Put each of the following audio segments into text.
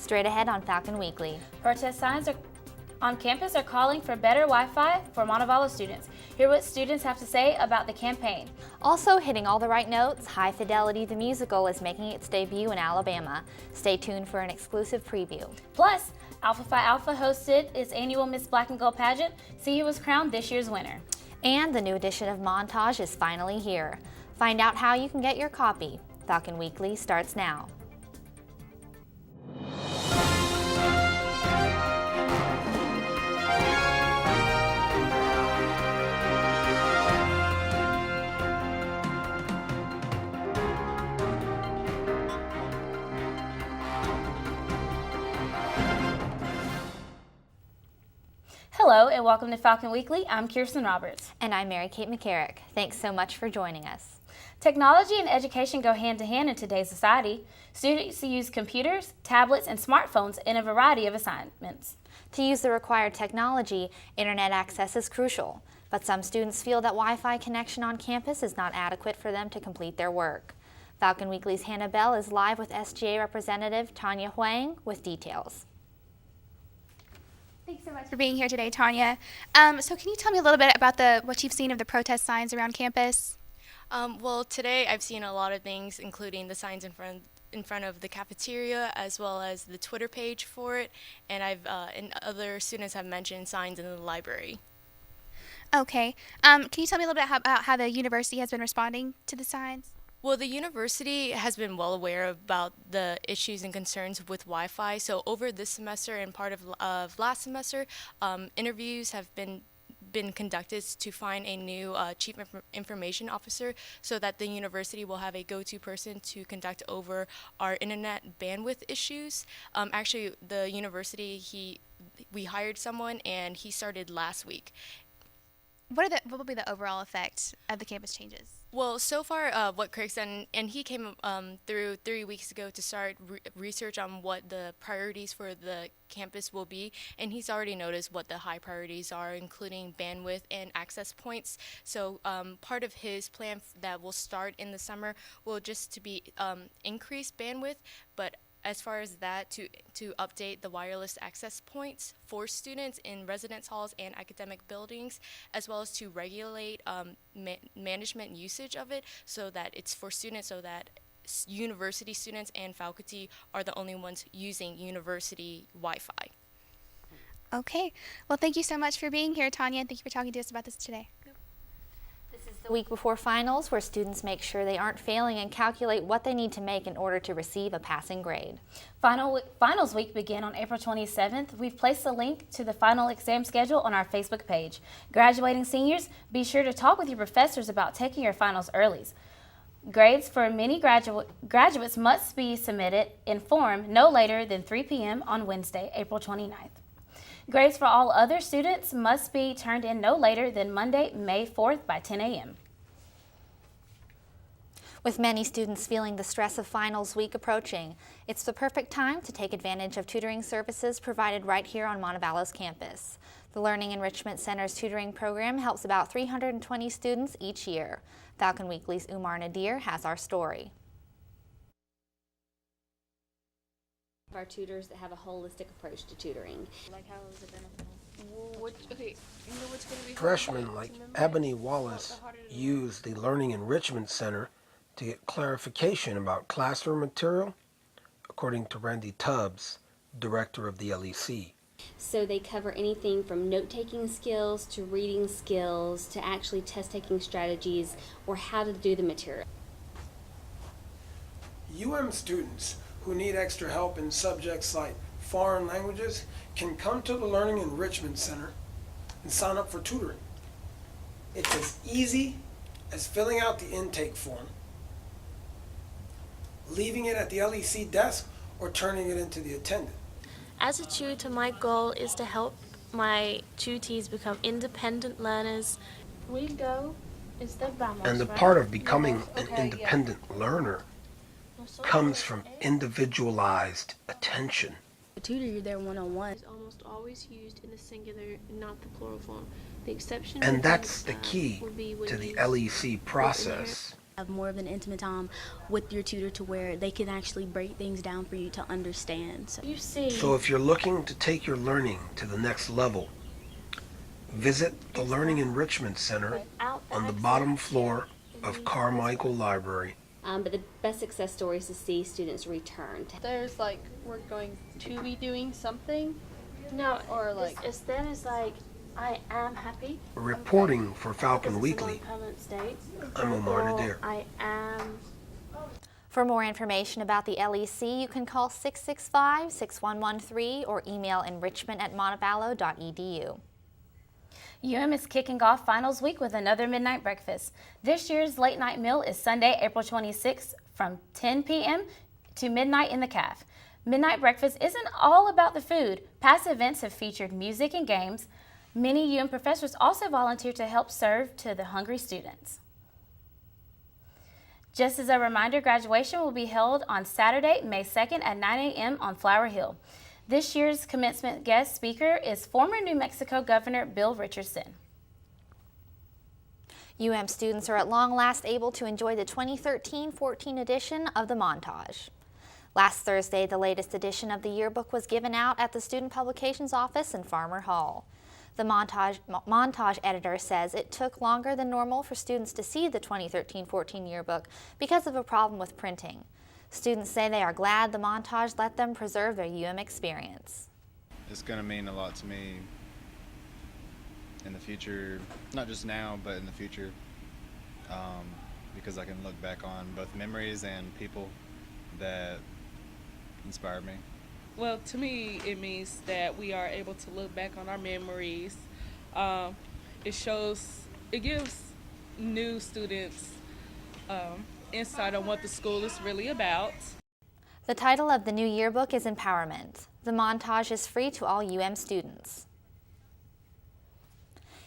Straight ahead on Falcon Weekly. Protest signs on campus are calling for better Wi-Fi for Montevallo students. Hear what students have to say about the campaign. Also hitting all the right notes, High Fidelity the musical is making its debut in Alabama. Stay tuned for an exclusive preview. Plus, Alpha Phi Alpha hosted its annual Miss Black and Gold pageant. See who was crowned this year's winner. And the new edition of Montage is finally here. Find out how you can get your copy. Falcon Weekly starts now. Hello and welcome to Falcon Weekly. I'm Kirsten Roberts. And I'm Mary Kate McCarrick. Thanks so much for joining us. Technology and education go hand to hand in today's society. Students use computers, tablets, and smartphones in a variety of assignments. To use the required technology, internet access is crucial, but some students feel that Wi-Fi connection on campus is not adequate for them to complete their work. Falcon Weekly's Hannah Bell is live with SGA representative Tanya Huang with details. Thanks so much for being here today, Tanya. So can you tell me a little bit about what you've seen of the protest signs around campus? Well, today I've seen a lot of things, including the signs in front of the cafeteria, as well as the Twitter page for it, and and other students have mentioned signs in the library. Okay. Can you tell me a little bit about how the university has been responding to the signs? Well, the university has been well aware about the issues and concerns with Wi-Fi. So over this semester and part of last semester, interviews have been conducted to find a new chief information officer so that the university will have a go-to person to conduct over our internet bandwidth issues. Actually, the university, we hired someone and he started last week. What will be the overall effect of the campus changes? Well, so far, what Craig's done, and he came through 3 weeks ago to start research on what the priorities for the campus will be, and he's already noticed what the high priorities are, including bandwidth and access points. So part of his plan that will start in the summer will just to be increased bandwidth, but as far as that, to update the wireless access points for students in residence halls and academic buildings, as well as to regulate management usage of it so that it's for students, so that university students and faculty are the only ones using university Wi-Fi. Okay. Well, thank you so much for being here, Tanya, and thank you for talking to us about this today. This is the week before finals, where students make sure they aren't failing and calculate what they need to make in order to receive a passing grade. Finals week begin on April 27th. We've placed a link to the final exam schedule on our Facebook page. Graduating seniors, be sure to talk with your professors about taking your finals early. Grades for many graduates must be submitted in form no later than 3 p.m. on Wednesday, April 29th. Grades for all other students must be turned in no later than Monday, May 4th by 10 a.m. With many students feeling the stress of finals week approaching, it's the perfect time to take advantage of tutoring services provided right here on Montevallo's campus. The Learning Enrichment Center's tutoring program helps about 320 students each year. Falcon Weekly's Umar Nadir has our story. Our tutors that have a holistic approach to tutoring. Like, how is it beneficial? Freshmen like Ebony Wallace use the Learning Enrichment Center to get clarification about classroom material, according to Randy Tubbs, director of the LEC. So they cover anything from note-taking skills to reading skills to actually test-taking strategies or how to do the material. students who need extra help in subjects like foreign languages can come to the Learning Enrichment Center and sign up for tutoring. It's as easy as filling out the intake form, leaving it at the LEC desk, or turning it into the attendant. As a tutor, my goal is to help my tutees become independent learners. We go, it's the vamos, And the right? part of becoming an independent learner comes from individualized attention. The tutor, you're there one-on-one. It's almost always used in the singular, not the plural form. The exception And that's the key would be when to the you LEC process. Have more of an intimate time with your tutor to where they can actually break things down for you to understand. So You see, So if you're looking to take your learning to the next level, visit the Learning Enrichment Center without on the access bottom floor of Carmichael Library. But the best success story is to see students return. There's like, we're going to be doing something. No, Or like- instead it's like, I am happy. Reporting for Falcon Because it's a Weekly, non-permanent state. I'm Omar Or Nadir. I am. For more information about the LEC, you can call 665-6113 or email enrichment@montevallo.edu. UM is kicking off finals week with another midnight breakfast. This year's late night meal is Sunday, April 26th from 10 p.m. to midnight in the CAF. Midnight breakfast isn't all about the food. Past events have featured music and games. Many UM professors also volunteer to help serve to the hungry students. Just as a reminder, graduation will be held on Saturday, May 2nd at 9 a.m. on Flower Hill. This year's commencement guest speaker is former New Mexico Governor Bill Richardson. UM students are at long last able to enjoy the 2013-14 edition of the Montage. Last Thursday, the latest edition of the yearbook was given out at the Student Publications Office in Farmer Hall. The Montage editor says it took longer than normal for students to see the 2013-14 yearbook because of a problem with printing. Students say they are glad the Montage let them preserve their UM experience. It's going to mean a lot to me in the future, not just now, but in the future, because I can look back on both memories and people that inspired me. Well, to me, it means that we are able to look back on our memories. It gives new students insight on what the school is really about. The title of the new yearbook is Empowerment. The Montage is free to all UM students.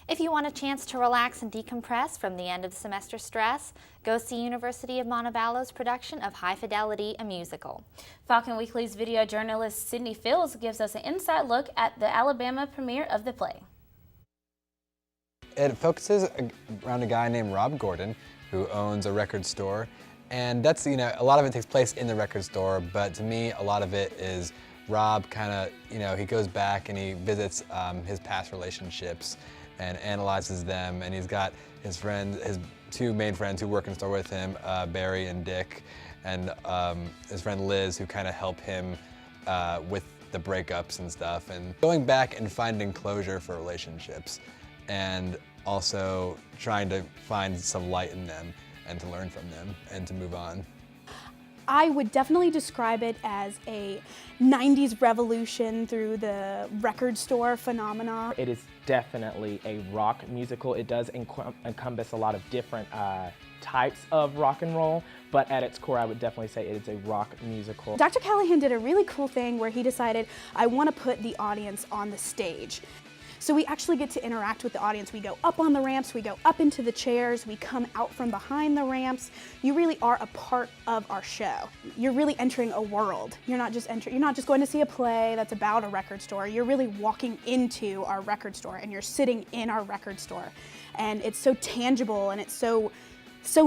If you want a chance to relax and decompress from the end of the semester stress, go see University of Montevallo's production of High Fidelity, a musical. Falcon Weekly's video journalist Sydney Fields gives us an inside look at the Alabama premiere of the play. It focuses around a guy named Rob Gordon who owns a record store, and that's, a lot of it takes place in the record store, but to me a lot of it is Rob he goes back and he visits his past relationships and analyzes them, and he's got his two main friends who work in the store with him, Barry and Dick, and his friend Liz, who kind of help him with the breakups and stuff, and going back and finding closure for relationships, and also trying to find some light in them and to learn from them and to move on. I would definitely describe it as a 90s revolution through the record store phenomena. It is definitely a rock musical. It does encompass a lot of different types of rock and roll, but at its core I would definitely say it is a rock musical. Dr. Callahan did a really cool thing where he decided, I want to put the audience on the stage. So we actually get to interact with the audience. We go up on the ramps, we go up into the chairs, we come out from behind the ramps. You really are a part of our show. You're really entering a world. You're not just going to see a play that's about a record store. You're really walking into our record store and you're sitting in our record store. And it's so tangible and it's so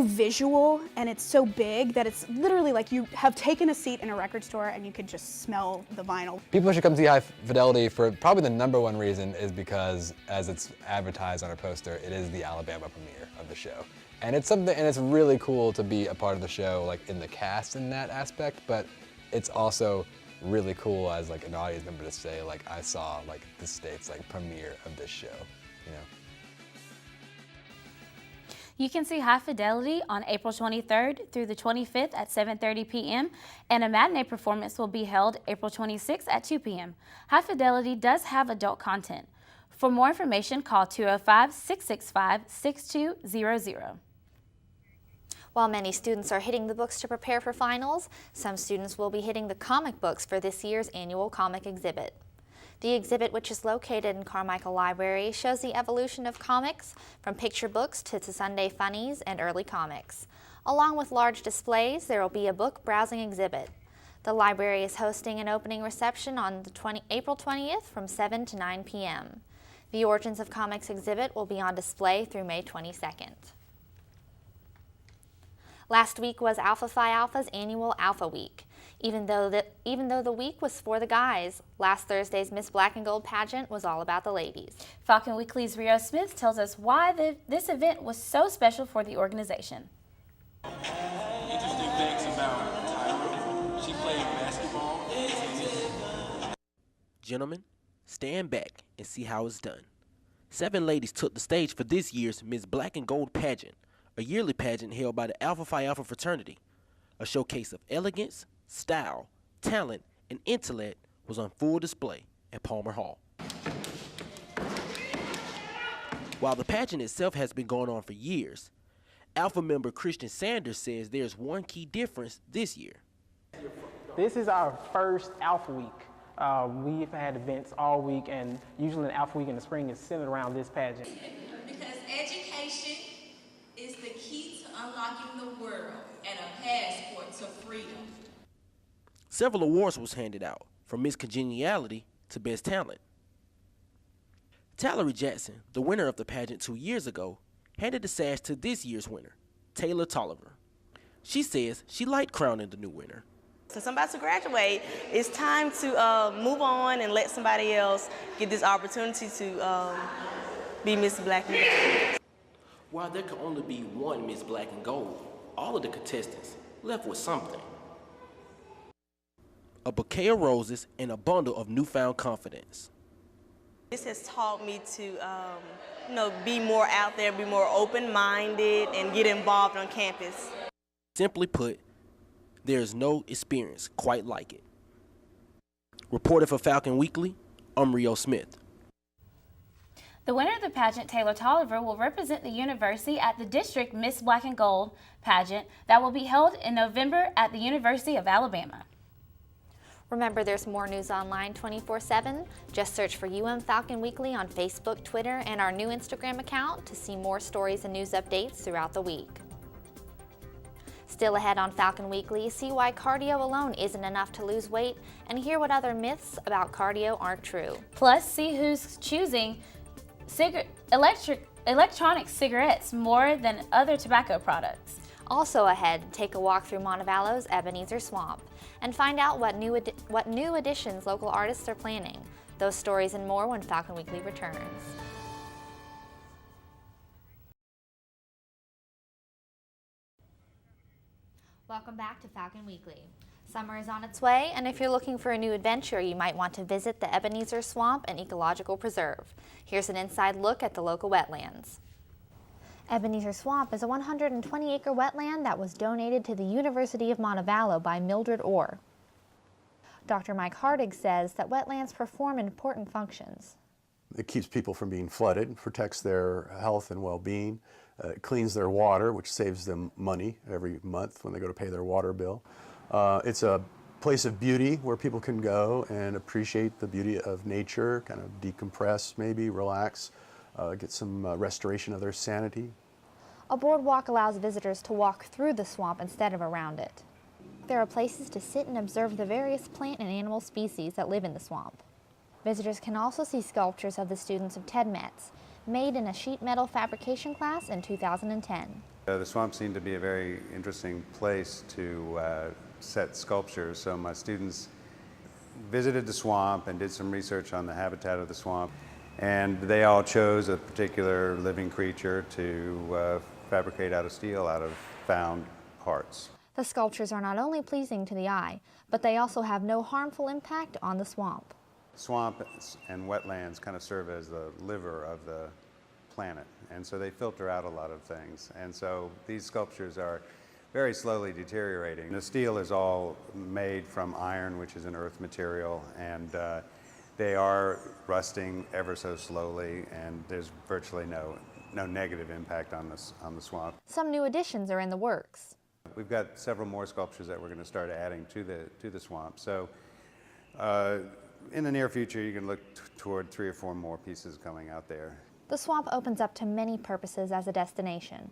visual and it's so big that it's literally like you have taken a seat in a record store and you could just smell the vinyl. People should come see High Fidelity for probably the #1 reason is because, as it's advertised on our poster, it is the Alabama premiere of the show. And it's really cool to be a part of the show, like in the cast in that aspect, but it's also really cool as like an audience member to say, like, I saw like the state's like premiere of this show, You can see High Fidelity on April 23rd through the 25th at 7:30 p.m. and a matinee performance will be held April 26th at 2 p.m. High Fidelity does have adult content. For more information, call 205-665-6200. While many students are hitting the books to prepare for finals, some students will be hitting the comic books for this year's annual comic exhibit. The exhibit, which is located in Carmichael Library, shows the evolution of comics from picture books to Sunday funnies and early comics. Along with large displays, there will be a book browsing exhibit. The library is hosting an opening reception on April 20th from 7 to 9 p.m. The Origins of Comics exhibit will be on display through May 22nd. Last week was Alpha Phi Alpha's annual Alpha Week. Even though the week was for the guys, last Thursday's Miss Black and Gold pageant was all about the ladies. Falcon Weekly's Rio Smith tells us why this event was so special for the organization. Interesting things about Tyra. She played basketball and tennis. Gentlemen, stand back and see how it's done. 7 ladies took the stage for this year's Miss Black and Gold pageant, a yearly pageant held by the Alpha Phi Alpha fraternity. A showcase of elegance, style, talent, and intellect was on full display at Palmer Hall. While the pageant itself has been going on for years, Alpha member Christian Sanders says there's one key difference this year. This is our first Alpha Week. We've had events all week, and usually an Alpha Week in the spring is centered around this pageant. Because education is the key to unlocking the world and a passport to freedom. Several awards was handed out, from Miss Congeniality to Best Talent. Tallery Jackson, the winner of the pageant 2 years ago, handed the sash to this year's winner, Taylor Tolliver. She says she liked crowning the new winner. Since I'm about to graduate, it's time to move on and let somebody else get this opportunity to be Miss Black and Gold. While there could only be one Miss Black and Gold, all of the contestants left with something. A bouquet of roses and a bundle of newfound confidence. This has taught me to be more out there, be more open-minded, and get involved on campus. Simply put, there is no experience quite like it. Reported for Falcon Weekly, I'm Rio Smith. The winner of the pageant, Taylor Tolliver, will represent the university at the district Miss Black and Gold pageant that will be held in November at the University of Alabama. Remember, there's more news online 24/7. Just search for Falcon Weekly on Facebook, Twitter, and our new Instagram account to see more stories and news updates throughout the week. Still ahead on Falcon Weekly, see why cardio alone isn't enough to lose weight and hear what other myths about cardio aren't true. Plus, see who's choosing electronic cigarettes more than other tobacco products. Also ahead, take a walk through Montevallo's Ebenezer Swamp and find out what new additions local artists are planning. Those stories and more when Falcon Weekly returns. Welcome back to Falcon Weekly. Summer is on its way, and if you're looking for a new adventure, you might want to visit the Ebenezer Swamp and Ecological Preserve. Here's an inside look at the local wetlands. Ebenezer Swamp is a 120-acre wetland that was donated to the University of Montevallo by Mildred Orr. Dr. Mike Hardig says that wetlands perform important functions. It keeps people from being flooded, protects their health and well-being, cleans their water, which saves them money every month when they go to pay their water bill. It's a place of beauty where people can go and appreciate the beauty of nature, kind of decompress maybe, relax, get some restoration of their sanity. A boardwalk allows visitors to walk through the swamp instead of around it. There are places to sit and observe the various plant and animal species that live in the swamp. Visitors can also see sculptures of the students of Ted Metz, made in a sheet metal fabrication class in 2010. The swamp seemed to be a very interesting place to set sculptures, so my students visited the swamp and did some research on the habitat of the swamp, and they all chose a particular living creature to fabricate out of steel out of found parts. The sculptures are not only pleasing to the eye, but they also have no harmful impact on the swamp. Swamp and wetlands kind of serve as the liver of the planet, and so they filter out a lot of things, and so these sculptures are very slowly deteriorating. The steel is all made from iron, which is an earth material, and they are rusting ever so slowly, and there's virtually no negative impact on the swamp. Some new additions are in the works. We've got several more sculptures that we're going to start adding to the swamp. So in the near future, you can look toward 3 or 4 more pieces coming out there. The swamp opens up to many purposes as a destination.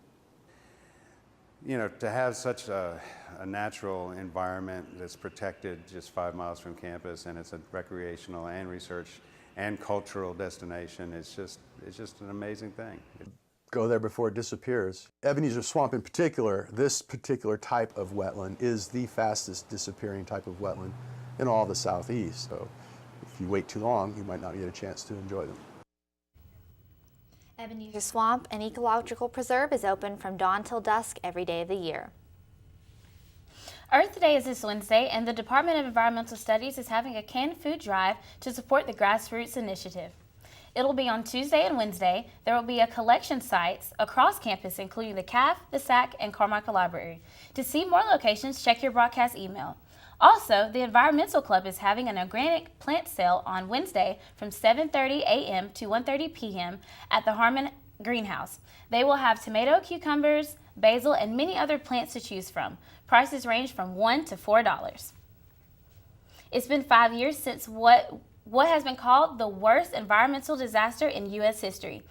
You know, to have such a natural environment that's protected just 5 miles from campus, and it's a recreational and research and cultural destination, it's just an amazing thing. go there before it disappears. Ebenezer Swamp in particular, this particular type of wetland is the fastest disappearing type of wetland in all the southeast. So if you wait too long, you might not get a chance to enjoy them. Ebenezer Swamp, an ecological preserve, is open from dawn till dusk every day of the year. Earth Day is this Wednesday, and the Department of Environmental Studies is having a canned food drive to support the Grassroots Initiative. It'll be on Tuesday and Wednesday. There will be a collection sites across campus, including the CAF, the SAC, and Carmichael Library. To see more locations, check your broadcast email. Also, the Environmental Club is having an organic plant sale on Wednesday from 7:30 a.m. to 1:30 p.m. at the Harmon Greenhouse. They will have tomato, cucumbers, basil, and many other plants to choose from. Prices range from $1 to $4. It's been 5 years since what has been called the worst environmental disaster in U.S. history.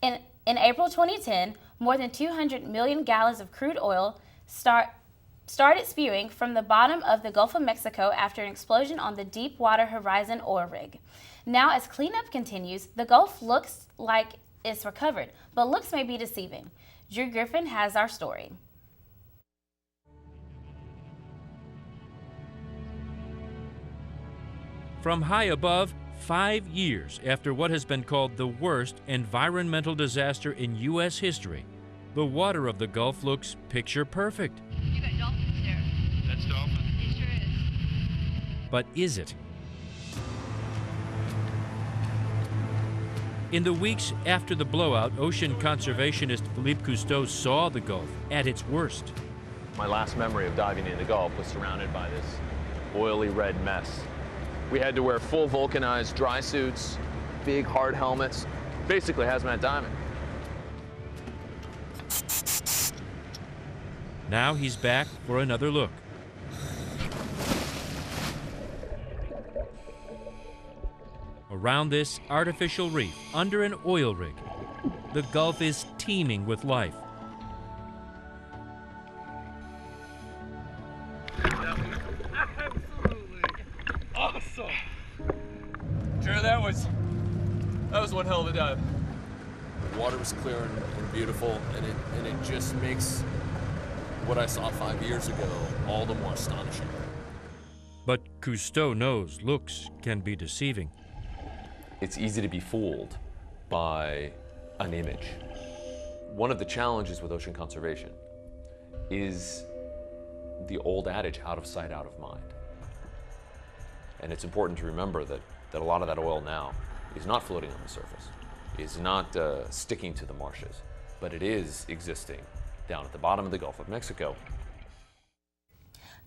In April 2010, more than 200 million gallons of crude oil started spewing from the bottom of the Gulf of Mexico after an explosion on the Deepwater Horizon oil rig. Now, as cleanup continues, the Gulf looks like it's recovered, but looks may be deceiving. Drew Griffin has our story. From high above, 5 years after what has been called the worst environmental disaster in U.S. history, the water of the Gulf looks picture perfect. You got dolphins there. That's dolphin? It sure is. But is it? In the weeks after the blowout, ocean conservationist Philippe Cousteau saw the Gulf at its worst. My last memory of diving in the Gulf was surrounded by this oily red mess. We had to wear full vulcanized dry suits, big hard helmets, basically hazmat diving. Now he's back for another look. Around this artificial reef, under an oil rig, the Gulf is teeming with life. Awesome! Drew, that was one hell of a dive. The water was clear and beautiful, and it just makes what I saw 5 years ago all the more astonishing. But Cousteau knows looks can be deceiving. It's easy to be fooled by an image. One of the challenges with ocean conservation is the old adage, out of sight, out of mind. And it's important to remember that a lot of that oil now is not floating on the surface, is not sticking to the marshes, but it is existing down at the bottom of the Gulf of Mexico.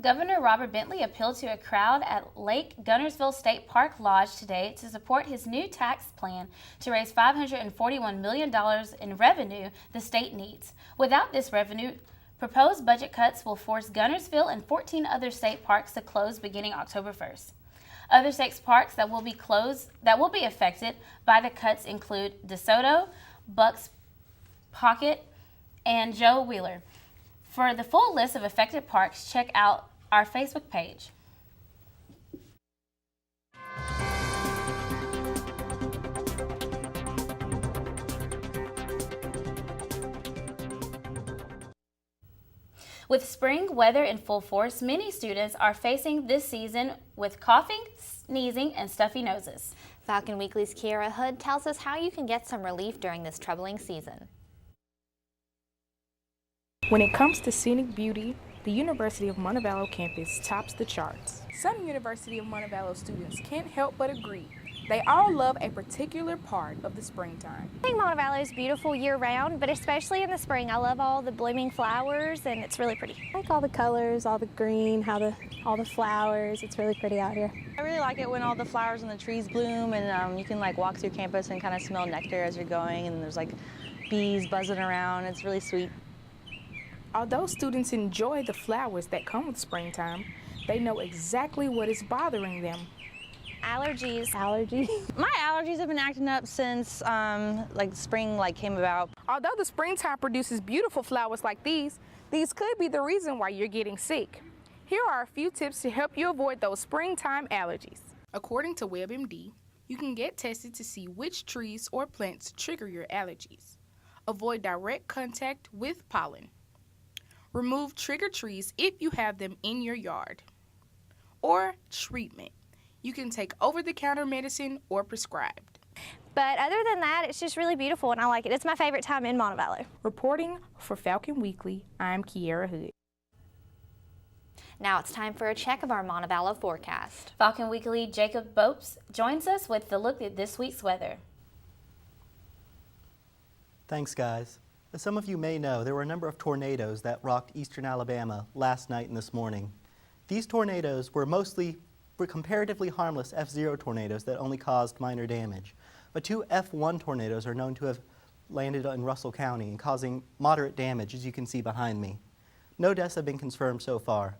Governor Robert Bentley appealed to a crowd at Lake Gunnersville State Park Lodge today to support his new tax plan to raise $541 million in revenue the state needs. Without this revenue, proposed budget cuts will force Gunnersville and 14 other state parks to close beginning October 1st. Other state parks that will be affected by the cuts include DeSoto, Bucks Pocket, and Joe Wheeler. For the full list of affected parks, check out our Facebook page. With spring weather in full force, many students are facing this season with coughing, sneezing, and stuffy noses. Falcon Weekly's Kiara Hood tells us how you can get some relief during this troubling season. When it comes to scenic beauty, the University of Montevallo campus tops the charts. Some University of Montevallo students can't help but agree. They all love a particular part of the springtime. I think Montevallo is beautiful year-round, but especially in the spring. I love all the blooming flowers, and it's really pretty. I like all the colors, all the green, all the flowers. It's really pretty out here. I really like it when all the flowers and the trees bloom, and you can like walk through campus and kind of smell nectar as you're going, and there's like bees buzzing around. It's really sweet. Although students enjoy the flowers that come with springtime, they know exactly what is bothering them. Allergies. Allergies. My allergies have been acting up since spring came about. Although the springtime produces beautiful flowers like these could be the reason why you're getting sick. Here are a few tips to help you avoid those springtime allergies. According to WebMD, you can get tested to see which trees or plants trigger your allergies. Avoid direct contact with pollen. Remove trigger trees if you have them in your yard. Or treatment. You can take over-the-counter medicine or prescribed. But other than that, it's just really beautiful and I like it. It's my favorite time in Montevallo. Reporting for Falcon Weekly, I'm Kiera Hood. Now it's time for a check of our Montevallo forecast. Falcon Weekly Jacob Bopes joins us with the look at this week's weather. Thanks, guys. As some of you may know, there were a number of tornadoes that rocked eastern Alabama last night and this morning. These tornadoes were comparatively harmless F0 tornadoes that only caused minor damage. But 2 F1 tornadoes are known to have landed in Russell County and causing moderate damage, as you can see behind me. No deaths have been confirmed so far.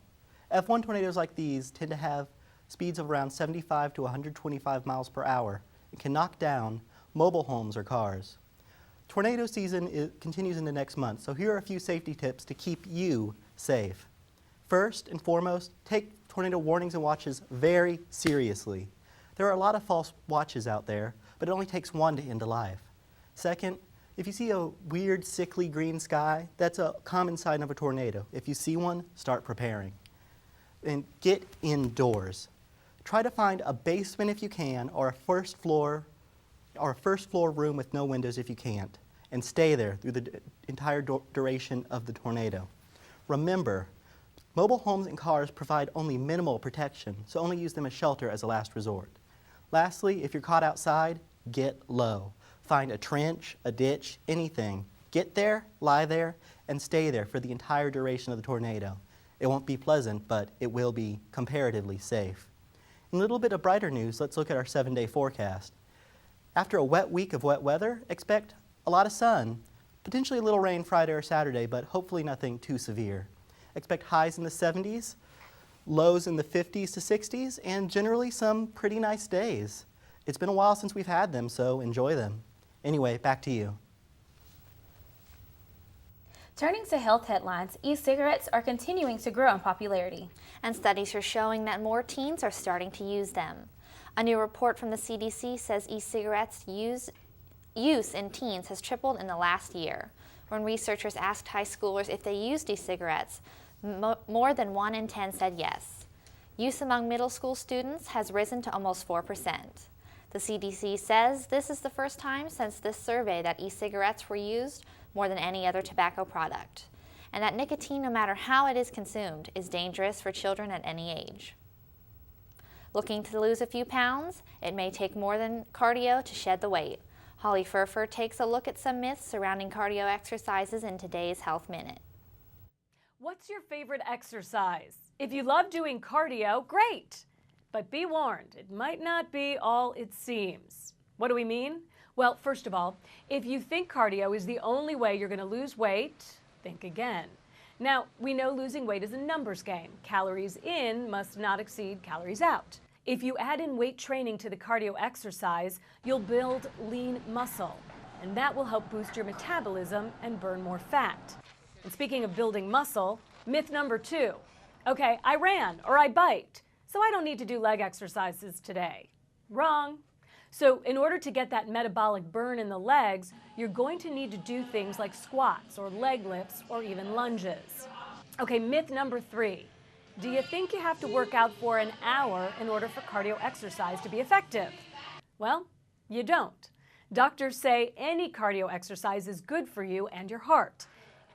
F1 tornadoes like these tend to have speeds of around 75 to 125 miles per hour and can knock down mobile homes or cars. Tornado season continues into next month, so here are a few safety tips to keep you safe. First and foremost, take tornado warnings and watches very seriously. There are a lot of false watches out there, but it only takes one to end a life. Second, if you see a weird, sickly green sky, that's a common sign of a tornado. If you see one, start preparing. And get indoors. Try to find a basement if you can, or a first floor room with no windows if you can't, and stay there through the entire duration of the tornado. Remember, mobile homes and cars provide only minimal protection, so only use them as shelter as a last resort. Lastly, if you're caught outside, get low. Find a trench, a ditch, anything. Get there, lie there, and stay there for the entire duration of the tornado. It won't be pleasant, but it will be comparatively safe. In a little bit of brighter news, let's look at our 7-day forecast. After a wet week of wet weather, expect a lot of sun, potentially a little rain Friday or Saturday, but hopefully nothing too severe. Expect highs in the 70s, lows in the 50s to 60s, and generally some pretty nice days. It's been a while since we've had them, so enjoy them. Anyway, back to you. Turning to health headlines, e-cigarettes are continuing to grow in popularity. And studies are showing that more teens are starting to use them. A new report from the CDC says e-cigarettes use in teens has tripled in the last year. When researchers asked high schoolers if they used e-cigarettes, more than 1 in 10 said yes. Use among middle school students has risen to almost 4%. The CDC says this is the first time since this survey that e-cigarettes were used more than any other tobacco product, and that nicotine, no matter how it is consumed, is dangerous for children at any age. Looking to lose a few pounds? It may take more than cardio to shed the weight. Holly Furfer takes a look at some myths surrounding cardio exercises in today's Health Minute. What's your favorite exercise? If you love doing cardio, great! But be warned, it might not be all it seems. What do we mean? Well, first of all, if you think cardio is the only way you're going to lose weight, think again. Now, we know losing weight is a numbers game. Calories in must not exceed calories out. If you add in weight training to the cardio exercise, you'll build lean muscle, and that will help boost your metabolism and burn more fat. And speaking of building muscle, myth number 2. Okay, I ran or I biked, so I don't need to do leg exercises today. Wrong. So in order to get that metabolic burn in the legs, you're going to need to do things like squats or leg lifts or even lunges. Okay, myth number 3. Do you think you have to work out for an hour in order for cardio exercise to be effective? Well, you don't. Doctors say any cardio exercise is good for you and your heart.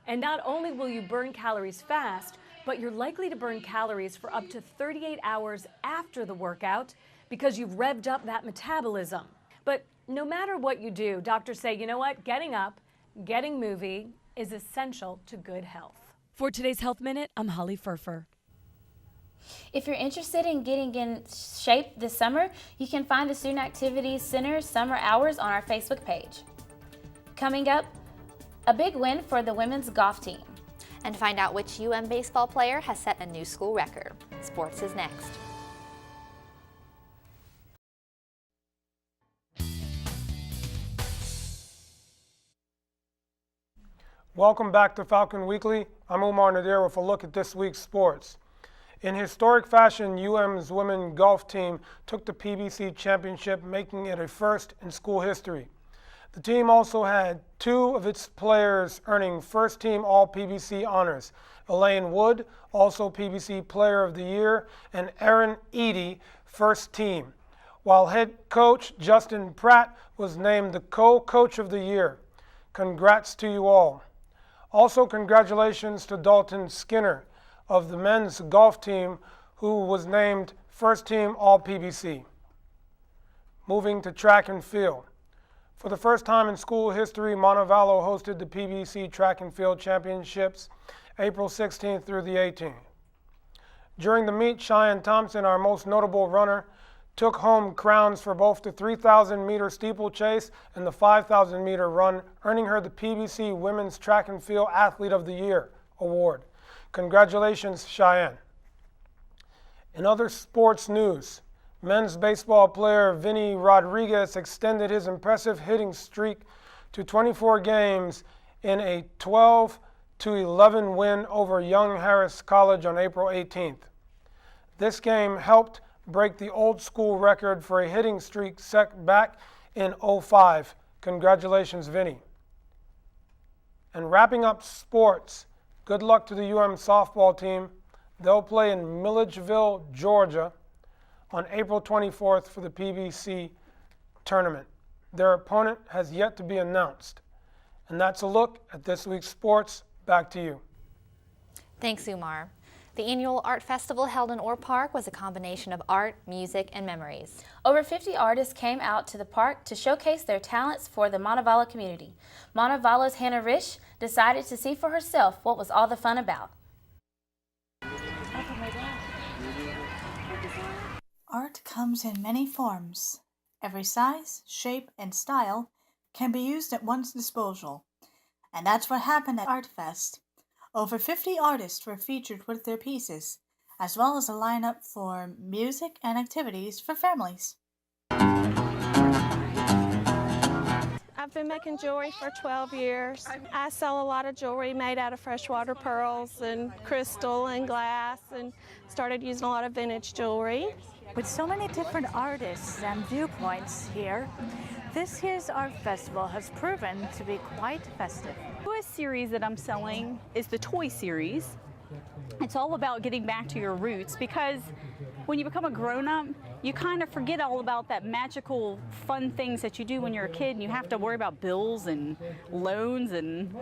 And not only will you burn calories fast, but you're likely to burn calories for up to 38 hours after the workout because you've revved up that metabolism. But no matter what you do, doctors say, you know what, getting up, getting moving is essential to good health. For today's Health Minute, I'm Holly Furfer. If you're interested in getting in shape this summer, you can find the Student Activities Center Summer Hours on our Facebook page. Coming up, a big win for the women's golf team. And find out which UM baseball player has set a new school record. Sports is next. Welcome back to Falcon Weekly. I'm Umar Nadir with a look at this week's sports. In historic fashion, UM's women's golf team took the PBC championship, making it a first in school history. The team also had 2 of its players earning first-team All-PBC honors. Elaine Wood, also PBC Player of the Year, and Erin Eady, first team, while head coach Justin Pratt was named the co-coach of the year. Congrats to you all. Also, congratulations to Dalton Skinner of the men's golf team, who was named first team All-PBC. Moving to track and field. For the first time in school history, Montevallo hosted the PBC Track and Field Championships April 16th through the 18th. During the meet, Cheyenne Thompson, our most notable runner, took home crowns for both the 3,000-meter steeplechase and the 5,000-meter run, earning her the PBC Women's Track and Field Athlete of the Year award. Congratulations, Cheyenne. In other sports news, men's baseball player Vinny Rodriguez extended his impressive hitting streak to 24 games in a 12-11 win over Young Harris College on April 18th. This game helped break the old school record for a hitting streak set back in '05. Congratulations, Vinny. And wrapping up sports, good luck to the UM softball team. They'll play in Milledgeville, Georgia on April 24th for the PBC tournament. Their opponent has yet to be announced. And that's a look at this week's sports. Back to you. Thanks, Umar. The annual art festival held in Orr Park was a combination of art, music, and memories. Over 50 artists came out to the park to showcase their talents for the Montevallo community. Montevallo's Hannah Risch decided to see for herself what was all the fun about. Art comes in many forms. Every size, shape, and style can be used at one's disposal. And that's what happened at Art Fest. Over 50 artists were featured with their pieces, as well as a lineup for music and activities for families. I've been making jewelry for 12 years. I sell a lot of jewelry made out of freshwater pearls and crystal and glass, and started using a lot of vintage jewelry. With so many different artists and viewpoints here, this year's art festival has proven to be quite festive. The newest series that I'm selling is the toy series. It's all about getting back to your roots, because when you become a grown-up, you kind of forget all about that magical, fun things that you do when you're a kid, and you have to worry about bills and loans, and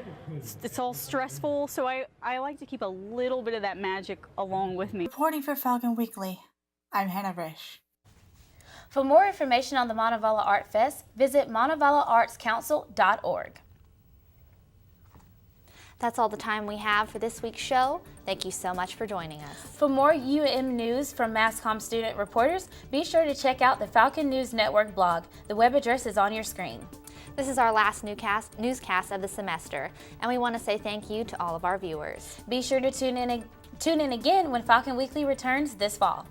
it's all stressful. So I like to keep a little bit of that magic along with me. Reporting for Falcon Weekly, I'm Hannah Risch. For more information on the Montevallo Art Fest, visit montevalloartscouncil.org. That's all the time we have for this week's show. Thank you so much for joining us. For more UM news from MassCom student reporters, be sure to check out the Falcon News Network blog. The web address is on your screen. This is our last newscast of the semester, and we want to say thank you to all of our viewers. Be sure to tune in again when Falcon Weekly returns this fall.